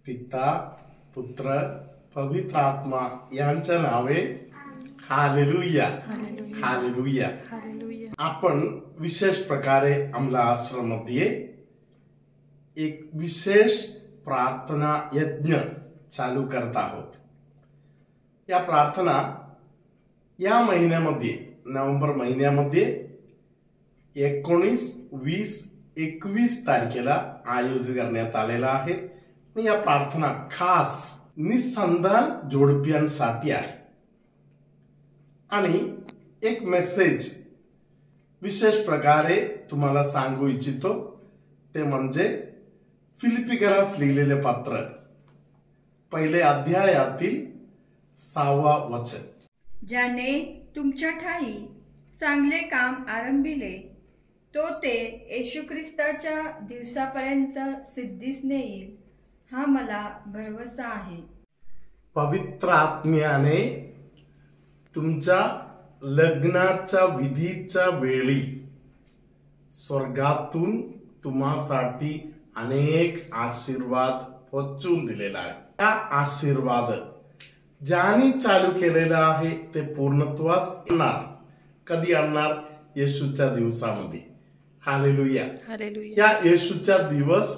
पिता पुत्र पवित्र आत्मा यांच्या नावे हालेलुया हालेलुया। आपण विशेष प्रकारे आमला आश्रममध्ये एक विशेष प्रार्थना यज्ञ चालू करत आहोत। या प्रार्थना या महिन्यामध्ये नोव्हेंबर महिन्यामध्ये 19, 20, 21 तारखेला आयोजित करण्यात आलेला आहे। या प्रार्थना खास निसंतान जोडप्यांसाठी आहे आणि एक मेसेज विशेष प्रकारे तुम्हाला सांगू इच्छितो, ते म्हणजे फिलिपिकरास लिहिलेले पत्र पहिले अध्यायातील 6वा वचन। ज्याने तुमच्या ठाई चांगले काम आरंभिले तो ते येशू ख्रिस्ताच्या दिवसापर्यंत सिद्धीस नेईल, हा मला भरवसा आहे। पवित्र आत्म्याने तुमच्या लग्नाच्या विधीच्या वेळी स्वर्गातून तुम्हासाठी अनेक आशीर्वाद पोचवून दिलेला आहे। हा आशीर्वाद ज्याने चालू केलेला आहे ते पूर्णत्वास आणणार। कधी आणणार? येशूच्या दिवसामध्ये। Hallelujah hallelujah. या येशूच्या दिवस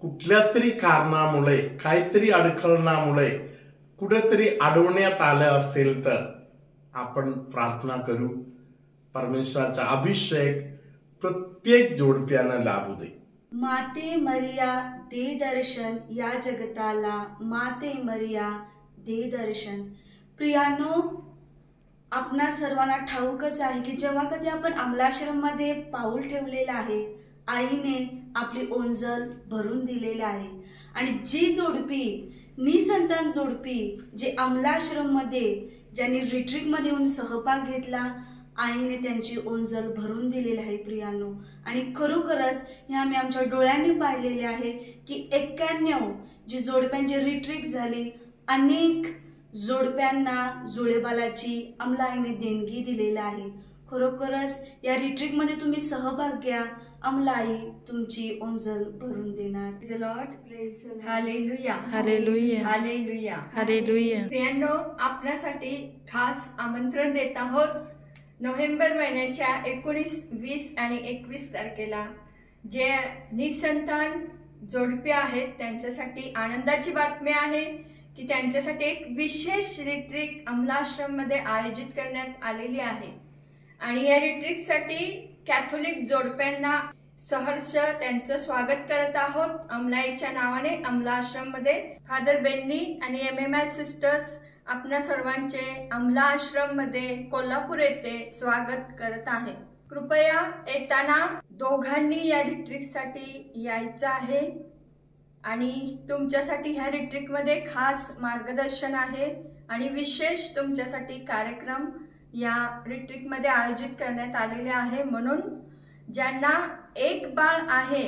कुठल्या तरी कारणामुळे, काहीतरी अडखळणामुळे कुठेतरी अडवण्यात आलं असेल तर आपण प्रार्थना करू, परमेश्वराचा अभिषेक प्रत्येक जोडप्यानं लाभू दे। माते मरिया दे दर्शन या जगताला, माते मरिया दे दर्शन। प्रियानो, आपणा सर्वांना ठाऊकच आहे की जेव्हा कधी आपण अमलाश्रम मध्ये पाऊल ठेवलेलं आहे, आईने आपली ओंजल भरून दिलेली आहे। आणि जी जोडपी निसंतान जोडपी जे अमलाश्रम मध्ये ज्यांनी रिट्रीट मध्ये येऊन सहभाग घेतला, आईने त्यांची ओंजल भरून दिलेली आहे प्रियानो। आणि खरोखरच हे आम्ही आमच्या डोळ्यांनी पाहिलेले आहे की 91 जी जोडप्यांची रिट्रीट झाली, अनेक जोडप्यांना जुळेबालाची अमलाईने देणगी दिलेली आहे। खरोखरच या रिट्रीट मध्ये तुम्ही सहभाग घ्या, अमलाई तुमची ओंजल भरून देणार। Praise the Lord, praise the Lord, hallelujah hallelujah hallelujah hallelujah. प्रियांनो, आपल्यासाठी खास आमंत्रण देत आहोत। नोव्हेंबर महिन्याच्या 19, 20 आणि 21 तारखेला जे निसंतान जोडपे आहेत त्यांच्यासाठी आनंदाची बातमी आहे की त्यांच्यासाठी एक विशेष रिट्रीट अमलाश्रम मध्ये आयोजित करण्यात आलेली आहे। आणि या रिट्रीटसाठी कॅथोलिक जोडप्यांना सहर्ष त्यांचं स्वागत करत आहोत। अमलाईच्या नावाने अमलाश्रम मध्ये फादर बेन्नी आणि MMI सिस्टर्स आपल्या सर्वांचे अमला आश्रम मध्ये कोल्हापूर येथे स्वागत करत आहे। कृपया येताना दोघांनी या रिट्रीटसाठी यायचं आहे आणि तुमच्यासाठी ह्या रिट्रीट मध्ये खास मार्गदर्शन आहे आणि विशेष तुमच्यासाठी कार्यक्रम या रिट्रीट मध्ये आयोजित करण्यात आलेले आहे। म्हणून ज्यांना एक बाळ आहे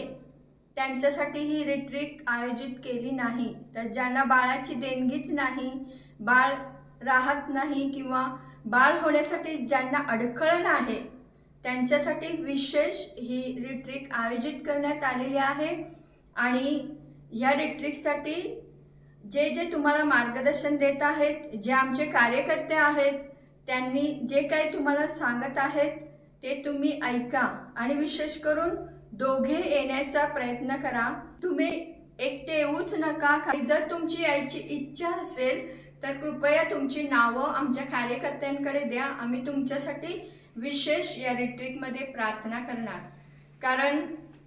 त्यांच्यासाठी ही रिट्रीट आयोजित केली नाही, तर ज्यांना बाळाची देणगीच नाही, बाळ राहत नाही किंवा बाळ होण्यासाठी ज्यांना अडखळण आहे त्यांच्यासाठी विशेष ही रिट्रीट आयोजित करण्यात आलेली आहे। आणि या रिट्रीटसाठी जे जे तुम्हाला मार्गदर्शन देत आहेत, जे आमचे कार्यकर्ते आहेत, त्यांनी जे काही तुम्हाला सांगत आहेत ते तुम्ही ऐका आणि विशेष करून दोघे येण्याचा प्रयत्न करा। तुम्ही एकटे येऊच नका। जर तुमची यायची इच्छा असेल तर कृपया तुमची नावं आमच्या कार्यकर्त्यांकडे द्या। आम्ही तुमच्यासाठी विशेष या रिट्रीट मध्ये प्रार्थना करणार, कारण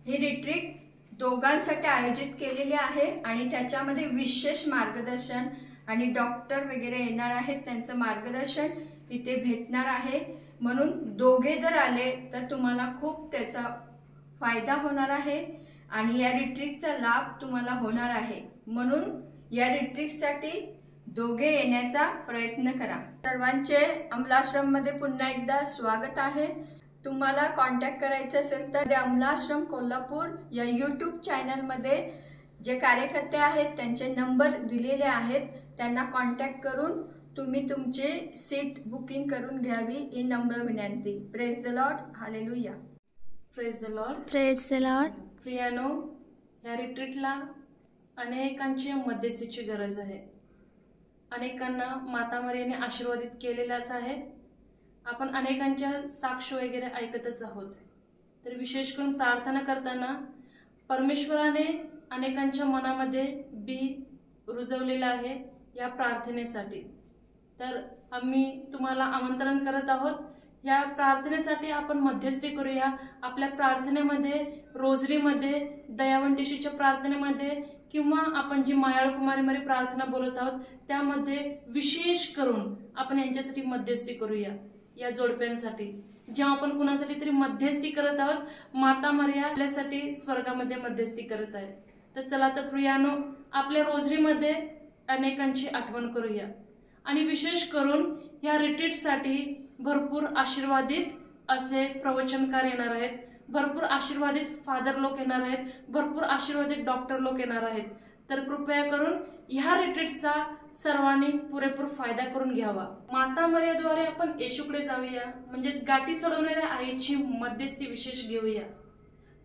ही रिट्रीट दोघांसाठी आयोजित केलेली आहे आणि त्याच्यामध्ये विशेष मार्गदर्शन आणि डॉक्टर वगैरे येणार आहेत, त्यांचं मार्गदर्शन इथे भेटणार आहे। म्हणून दोघे जर आले तर तुम्हाला खूप त्याचा फायदा होणार आहे आणि या रिट्रीटचा लाभ तुम्हाला होणार आहे। म्हणून या रिट्रीटसाठी दोघे येण्याचा प्रयत्न करा। सर्वांचे अमलाश्रम मध्ये पुन्हा एकदा स्वागत आहे। तुम्हाला कॉन्टॅक्ट करायचं असेल तर अमलाश्रम कोल्हापूर या YouTube चॅनल मध्ये जे कार्यकर्ते आहेत त्यांचे नंबर दिलेले आहेत, त्यांना कॉन्टॅक्ट करून तुम्ही तुमचे सीट बुकिंग करून घ्यावी ही नम्र विनंती। Praise the Lord, hallelujah. Praise the Lord, praise the Lord. प्रियानो, या रिट्रीटला अनेकांची मध्यस्थीची गरज आहे. अनेकांना माता मरियाने आशीर्वादित केलेलाच आहे. आपण अनेकांच्या साक्ष वगैरे ऐकतच आहोत. तर विशेष करून प्रार्थना करताना परमेश्वराने अनेकांच्या मनामध्ये बी रुजवलेलं आहे या प्रार्थनेसाठी. तर आम्ही तुम्हाला आमंत्रण करत आहोत, या प्रार्थनेसाठी आपण मध्यस्थी करूया. आपल्या प्रार्थनेमध्ये, रोजरीमध्ये, दयावंतेशीच्या प्रार्थनेमध्ये किंवा आपण जी मायाळ कुमारीमध्ये प्रार्थना बोलत आहोत त्यामध्ये विशेष करून आपण यांच्यासाठी मध्यस्थी करूया. या जोडप्यांसाठी जेव्हा आपण कुणासाठी तरी मध्यस्थी करत आहोत, माता मरिया आपल्यासाठी स्वर्गामध्ये मध्यस्थी करत आहे. तर चला तर प्रियानो, आपल्या रोजरीमध्ये अनेकांची आठवण करूया. आणि विशेष करून या रिट्रीटसाठी भरपूर आशीर्वादित असे प्रवचनकार येणार आहेत, भरपूर आशीर्वादित फादर लोक येणार आहेत, भरपूर आशीर्वादित डॉक्टर लोक येणार आहेत. तर कृपया करून ह्या रिट्रीटचा सर्वांनी पुरेपूर फायदा करून घ्यावा. माता मरियाद्वारे आपण येशूकडे जाऊया, म्हणजेच गाठी सोडवणाऱ्या आईची मध्यस्थी विशेष घेऊया.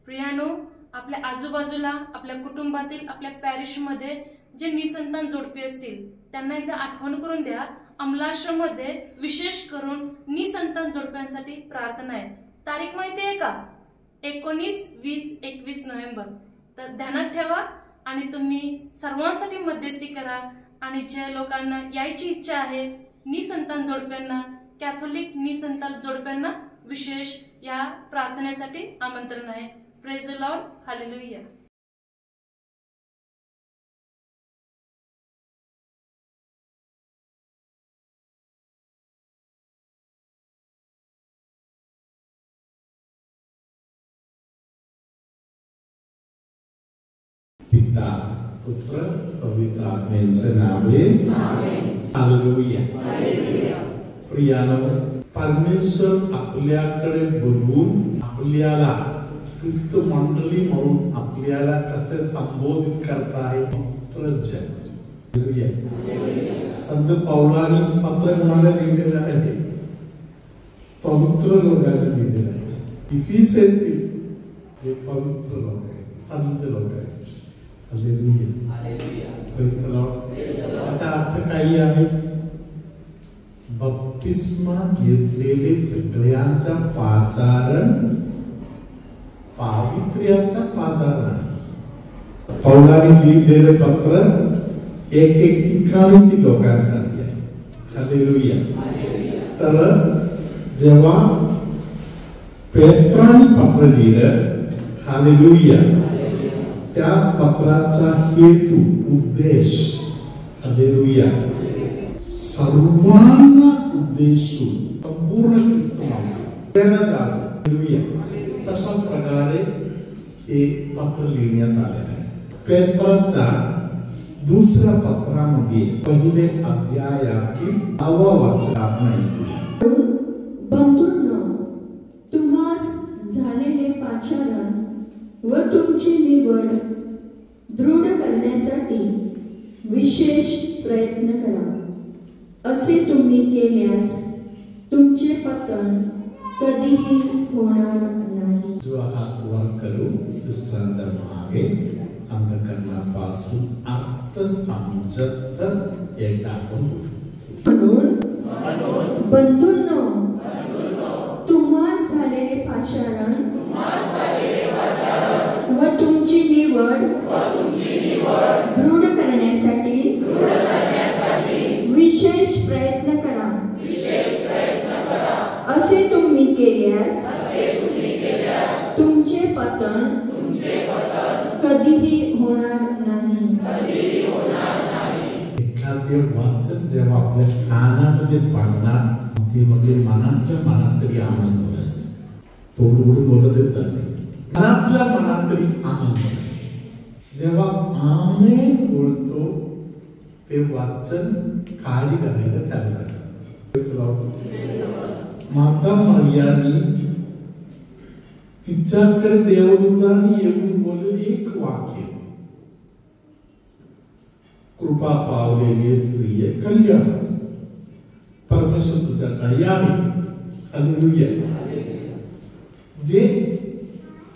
प्रियानो, आपल्या आजूबाजूला, आपल्या कुटुंबातील, आपल्या पॅरिशमध्ये जे निसंतान जोडपी असतील त्यांना एकदा आठवण करून द्या. अमलाश्रममध्ये विशेष करून निसंतान जोडप्यांसाठी प्रार्थना आहे. तारीख माहिती आहे का? 19, 20, 21 नोव्हेंबर. तर ध्यानात ठेवा आणि तुम्ही सर्वांसाठी मध्यस्थी करा. आणि ज्या लोकांना यायची इच्छा आहे, निसंतान जोडप्यांना, कॅथोलिक निसंतान जोडप्यांना विशेष या प्रार्थनेसाठी आमंत्रण आहे. Praise the Lord, hallelujah. पिता, पुत्र, पवित्र आत्म्याचं नावे, हालेलुया. प्रियानो, परमेश्वर आपल्याकडे बघून आपल्याला ख्रिस्त मंडळी म्हणून आपल्याला कसे संबोधित करता आहे. संत पौलानी पत्र कोणाला लिहिलेलं आहे? पवित्र लोकांना लिहिलेलं आहे. इफिसियन्सतील जे पवित्र लोक आहेत, संत लोक आहेत. याचा अर्थ काही आहे? बप्तिस्मा घेतलेले सगळ्यांचा पाचारण पावित्र्याचा पाचारण आहे. पौलानी लिहिलेले पत्र एक एक ठिकाणी ती लोकांसाठी आहे. हालेलुया. तर जेव्हा पेत्राने पत्र लिहिलं, हालेलुया, त्या पत्राचा हेतू, उद्देश, हालेलुया, सर्वांना उद्देशून संपूर्ण ख्रिस्त हालेलुया, तशा प्रकारे हे पत्र लिहिण्यात आलेलं आहे. पेत्राच्या दुसऱ्या पत्रामध्ये पहिले अध्यायातील 9वा वचन आपण ऐकूया. बंधूंनो, तुम्हास झालेले पाचारण व तुमची निवड दृढ करण्यासाठी विशेष प्रयत्न करा. असे तुम्ही केल्यास तुमचे पतन कधीही होणार नाही. जो हात वर करू सिस्टरांच्या मागे अंधकरणापासून आत समजत एकदा आपण म्हणून बंधूंनो, तुम्हास झालेले पाचारण व तुमची निवड दृढ करण्यासाठी विशेष प्रयत्न करा. असे तुम्ही केल्यास तुमचे पतन कधीही होणार नाही. एखादे वाचन जेव्हा आपल्या कानामध्ये पडणार, मध्ये मनाच्या मनात तरी आनंद होण्याचं, थोडं बोलतच जाते, मनातल्या मनात तरी आनंद होण्याचं. जेव्हा आमेन बोलतो ते वाचन कार्य करायला चालू करतात. माता मरियानी तिच्याकडे देवदूतांनी येऊन बोललेले एक वाक्य, कृपा पावलेली स्त्रिये कल्याण, परमेश्वर तुझ्याकडे आहे. हालेलुया. जे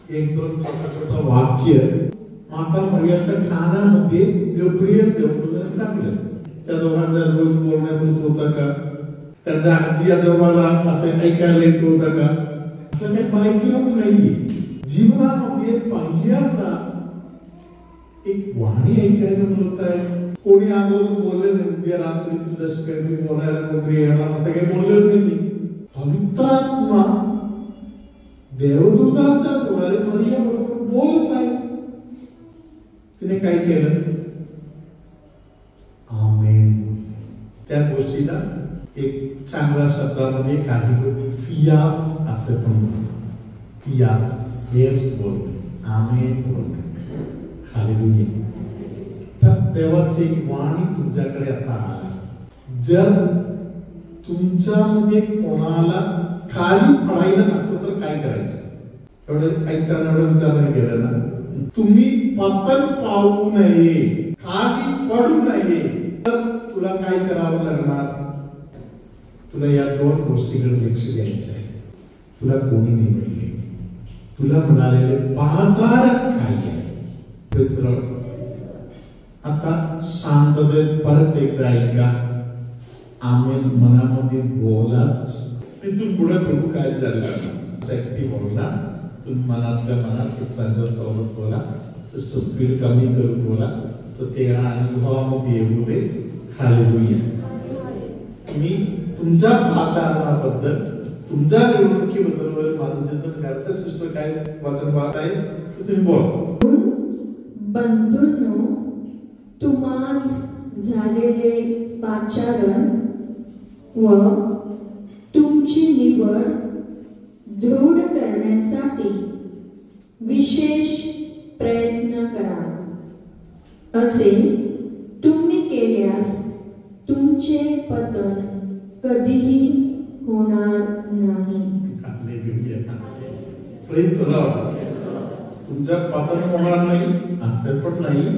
एक दोन छोटा छोटा वाक्य माता मरियाच्या कानामध्ये गब्रियल देवदूताने टाकलं. त्या दोघांच्या रोज बोलण्यात होत होतं का? त्यांच्या आजी आजोबाला असं ऐकायला येत होतं का? असं काही माहिती नाहीये. जीवनामध्ये पहिल्यांदा एक वाणी ऐकायला मिळत आहे. कोणी अगोदर बोलले नाही, उद्या रात्री तुझ्याशी काही बोलायला कोणी येणार असं काही बोललं नाही. पवित्र आत्मा देवदूतांच्या द्वारे मरिया बरोबर बोलत आहे. तिने काय केलं? आमेन. त्या गोष्टीला एक चांगल्या शब्दामध्ये काही लोक फियात असे पण म्हणतात. फियात येस बोलते, आमेन बोलते. हालेलुया. तर देवाची वाणी तुमच्याकडे आता आली. जर तुमच्यामध्ये कोणाला खाली पडायला नको तर काय करायचं? एवढं ऐकताना एवढं विचारलं गेलं ना, तुम्ही पतन पावू नये, खाली पडू नये, तर तुला काय करावं लागणार? तुला या दोन गोष्टीकडे लक्ष द्यायचं आहे. तुला कोणी निवडले? तुला मिळालेले बाजार काय आहे? आता शांततेत परत एकदा ऐका. आमेन मनामध्ये बोलाच. तिथून पुढे प्रभू काय झालं शक्ती बोलला. तुम्ही मनातल्या मनात सिस्टरांच्या सोबत बोला. सिस्टर स्पीड कमी करून बोला तर ते अनुभवामध्ये येऊ दे. हालेलुया. मी तुमच्या आचरणाबद्दल, तुमच्या निवडणुकीबद्दल माझं चिंतन करते. सिस्टर काय वचन पाहत आहे तुम्ही बोला. बंधूंनो, तुम्हास झालेले पाचारण व तुमची निवड दृढ करण्यासाठी विशेष प्रयत्न करा. असे तुम्ही केल्यास तुमचे पतन कधीही होणार नाही. तुमच्या पतन होणार नाही असं पण नाही.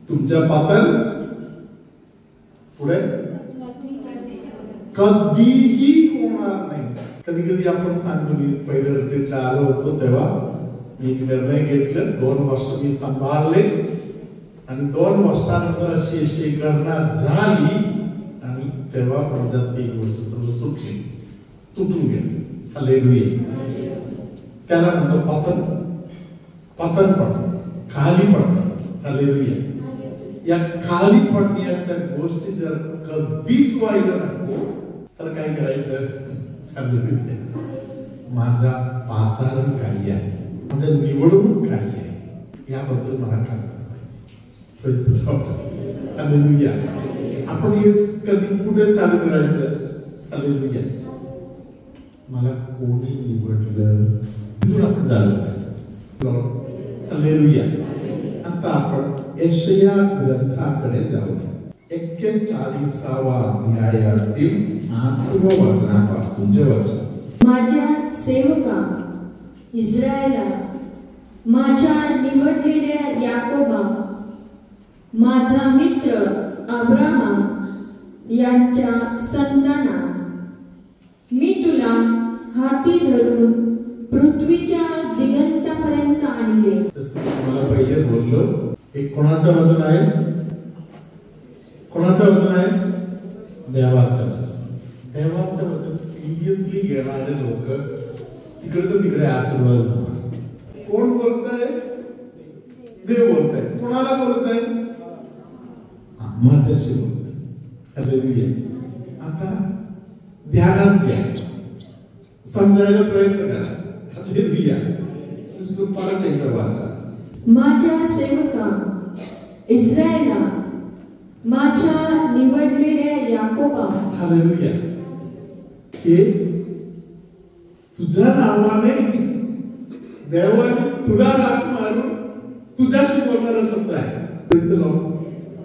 तुमच्या पतन पुढे कधीही होणार नाही. कधी कधी आपण सांगतो, मी पहिल्या रिट्रीटला आलो होतो तेव्हा मी एक निर्णय घेतला. 2 वर्ष मी सांभाळले आणि 2 वर्षानंतर अशी गणना झाली आणि तेव्हा माझ्यात ती गोष्ट सर्व सुटली, तुटून गेली. हालेलुया. त्याला म्हणतो पतन. पतन पडणं, खाली पडणं. हालेलुया. या खाली पडण्याच्या गोष्टी जर कधीच व्हायला नको तर काय करायचं? हालेलुया. माझा पाचारण काय आहे, माझं निवडणूक काय आहे याबद्दल मला कल्पना पाहिजे. Praise the Lord. हालेलुया. आपण हे कधी कुठे चालू करायचं? हालेलुया. मला कोणी निवडलं तिथून आपण चालू करायचं. हालेलुया. आता आपण यशाया ग्रंथाकडे जाऊया. 41वा अध्यायातील 8व्या वचनापासून जे वचन. माझ्या सेवका इस्रायला, माझ्या निवडलेल्या याकोबा, माझा मित्र अब्राहम यांच्या संताना, मी तुला हाती धरून पृथ्वीच्या दिगंतापर्यंत आणले. मला पहिले बोललो, एक कोणाचं वचन आहे? कोणाचं वचन आहे? देवाचं वचन. देवाचं वचन सिरियसली घेणारे लोक तिकडचं तिकडे आशीर्वाद होणार. कोण बोलतंय? देव बोलतंय. कोणाला बोलतंय? माझ्याशी बोलतंय. हालेलुया. आता ध्यानात घ्या, समजायला प्रयत्न करा. हालेलुया. सिस्टर परत एकदा वाचा. माझ्या सेवका इस्रायला, माझ्या निवडलेल्या याकोबा. हालेलुया. हे तुझ्या नावाने देवाने तुला हाक मारून तुझ्याशी बोलणारा शब्द आहे. Praise the Lord.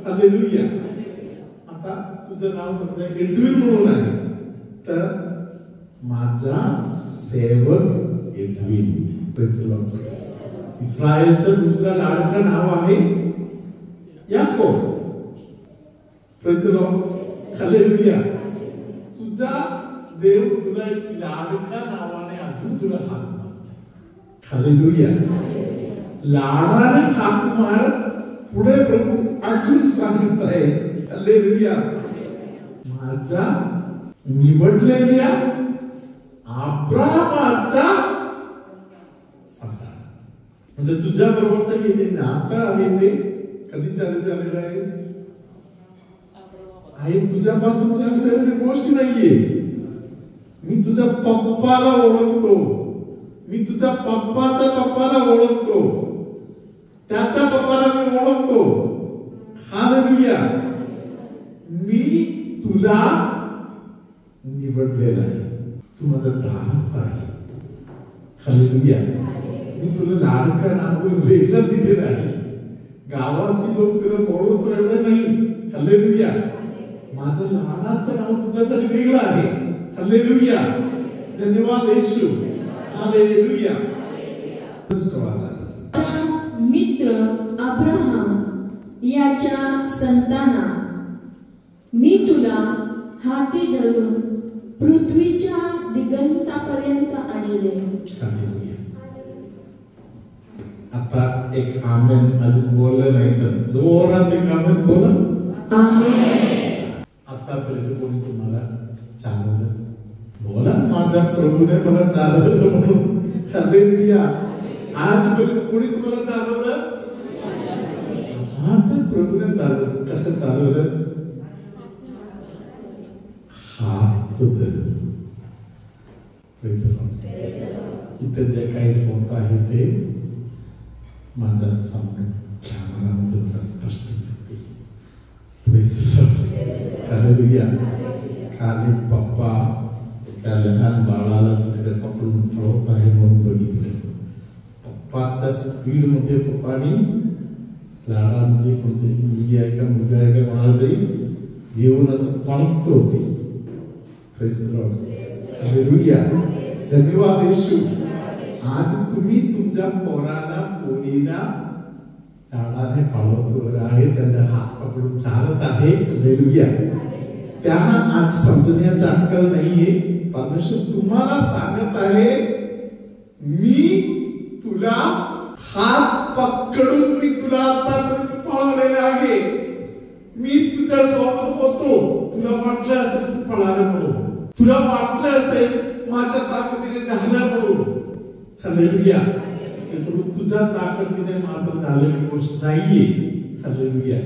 हालेलुया. आता तुझं नाव समजा एडविन म्हणून आहे, तर माझा सेवक एडविन. Praise the Lord. इस्रायलचं दुसरं लाडकं नाव आहे याकोब. Praise the Lord. हालेलुया. तुझा देव तुला एक लाडका नावाने अजून तुला हाक मारतो. हालेलुया. लाडाने हाक मारत पुढे प्रभू अजून सांगत आहे, हालेलुया, माझा निवडलेल्या अब्राहामाचा संतान. म्हणजे तुझ्या बरोबरचं हे जे नातं आहे ते कधी चालू झालेलं आहे? आई तुझ्यापासून झालेली गोष्ट नाहीये. मी तुझ्या पप्पाला ओळखतो, मी तुझ्या पप्पाच्या पप्पाला ओळखतो, त्याच्या पप्पाला मी ओळखतो. हालेलुया, मी तुला निवडलेला आहे, तू माझा दास आहे. हालेलुया, मी तुला लाडका नाव वेगळं दिलेलं आहे. गावातील लोक तुला ओळखतो एवढं नाही. हालेलुया, माझं लाडाचं नाव तुझ्यासाठी वेगळं आहे. हालेलुया, धन्यवाद येशू. हालेलुया. मित्र अब्राहम याच्या संताना, मी तुला हाती धरून पृथ्वीच्या दिगंतापर्यंत आणले. हालेलुया. आता एक आमेन अजून बोललं नाही तर जोरात एक आमेन बोला. आमेन. आतापर्यंत कोणी तुम्हाला चालवलं? बोला, माझ्या प्रभूने मला चालवलं म्हणून. हालेलुया. आजपर्यंत कोणी तुम्हाला चालवलं? माझ्या प्रभूने चालवलं. कसं चालवलं? हात धरून. Praise the Lord. इथे जे काही होत आहे ते माझ्या समोर कॅमेरामध्ये मला स्पष्ट दिसते. Praise the Lord. हालेलुया. खाली पप्पा एका लहान बाळाला तिकडे पकडून पळवत आहे म्हणून बघितलं. पप्पाच्या स्पीड मध्ये पप्पानी लाडामध्ये कोणती मुलगी आहे का मुलगा आहे का कोणाला तरी घेऊन असं पळत होती. Praise the Lord. हालेलुया. धन्यवाद येशू. आज तुम्ही तुमच्या पोराला पोरीला लाडाने पळवत आहे, त्यांचा हात पकडून चालत आहे. हालेलुया. त्यांना आज समजण्याचा अक्कल नाहीये. परमेश्वर तुम्हाला सांगत आहे, मी तुला हात पकडून मी तुला आतापर्यंत पळवलेला आहे. मी तुझ्या सोबत होतो. तुला वाटलं असेल तू पळालं म्हणून, तुला वाटलं असेल माझ्या ताकदीने झालं म्हणून. हालेलुया. हे सर्व तुझ्या ताकदीने मात्र झालेली गोष्ट नाहीये. हालेलुया.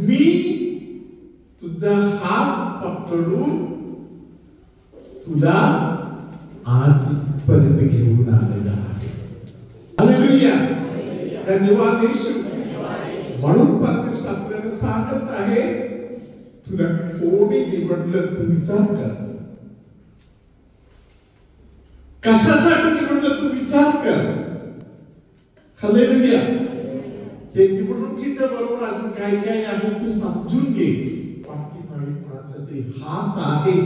मी तुझा हात पकडून तुला आजपर्यंत घेऊन आलेला आहे. हालेलुया. धन्यवाद येशू. म्हणून परमेश्वर आपल्याला सांगत आहे, तुला कोणी निवडलं तू विचार कर. कशासाठी निवडलं तू विचार कर. हालेलुया. हे निवडणुकीच्या बरोबर अजून काय काय आहे तू समजून घे. पाठीमागे कोणाचा तरी हात आहे,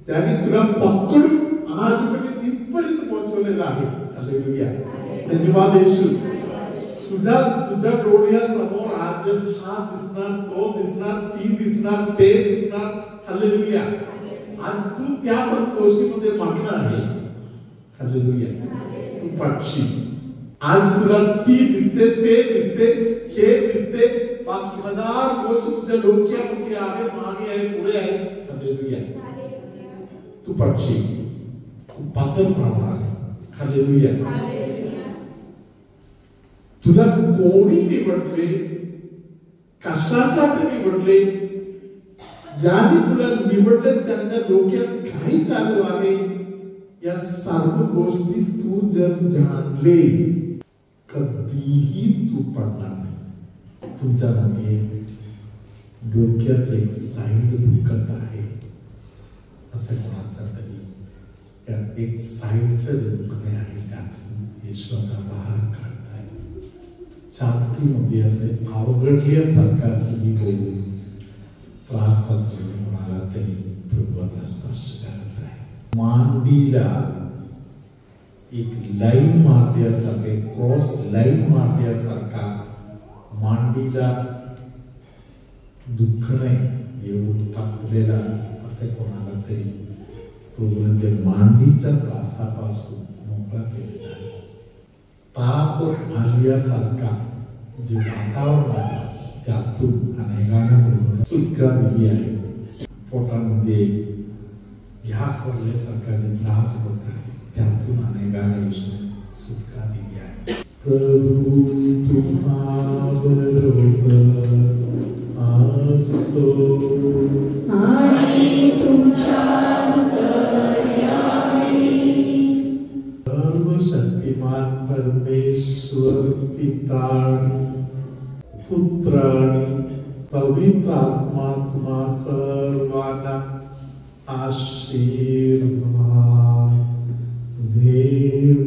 त्याने तुला पकडून आजपर्यंत इथपर्यंत पोहोचवलेला आहे. हालेलुया. धन्यवाद येशू. तुझ्या डोळ्यासमोर आज हा दिसणार, तो दिसणार, ती दिसणार, ते दिसणार. हालेलुया. आज तू त्या सर्व गोष्टीमध्ये मागणार आहे. हालेलुया. तू पडशील. आज तुला ती दिसते, ते दिसते, हे दिसते, बाकी हजार गोष्टी तुझ्या डोक्यामध्ये आहे, मागे आहे, पुढे आहे. हालेलुया. तू पडशील, तू पातळ पडणार. हालेलुया. तुला कोणी निवडले, कशासाठी निवडले, ज्याने तुला निवडले त्यांच्या डोक्यात काही चालू आहे, या सर्व गोष्टी तू जर जाणले, कधीही तू पडणार नाही. तुमच्या मागे डोक्याचं एक साईड दुखत आहे असं कोणाच्या तरी एक साईडचं जे दुखणे आहे त्यातून येशूला बाहेर काढताय. छातीमध्ये असे अवघडल्यासारखा तुम्ही बोलून त्रास असलेला कोणाला तरी प्रभूला स्पर्श करत आहे. मांडीला एक लाईन मारल्यासारखा, एक क्रॉस लाईन मारल्यासारखा मांडीला दुखणे येऊन टाकलेला असे कोणाला तरी तो मांडीच्या त्रासापासून मोकळा केलेला आहे. ताप आल्यासारखा जे वातावरण आहे त्यातून अनेकांना सुटका दिली आहे. पोटामध्ये गॅस भरल्यासारखा जे त्रास होत आहे त्यातून अनेकांना सुटका दिली आहे. प्रभू तुम्हाबरोबर असो आणि तुमच्या सर्वशक्तिमान परमेश्वर पितानी पुत्रानी पवित्र आत्मा तुम्हा सर्वांना आशीर्वाद देव.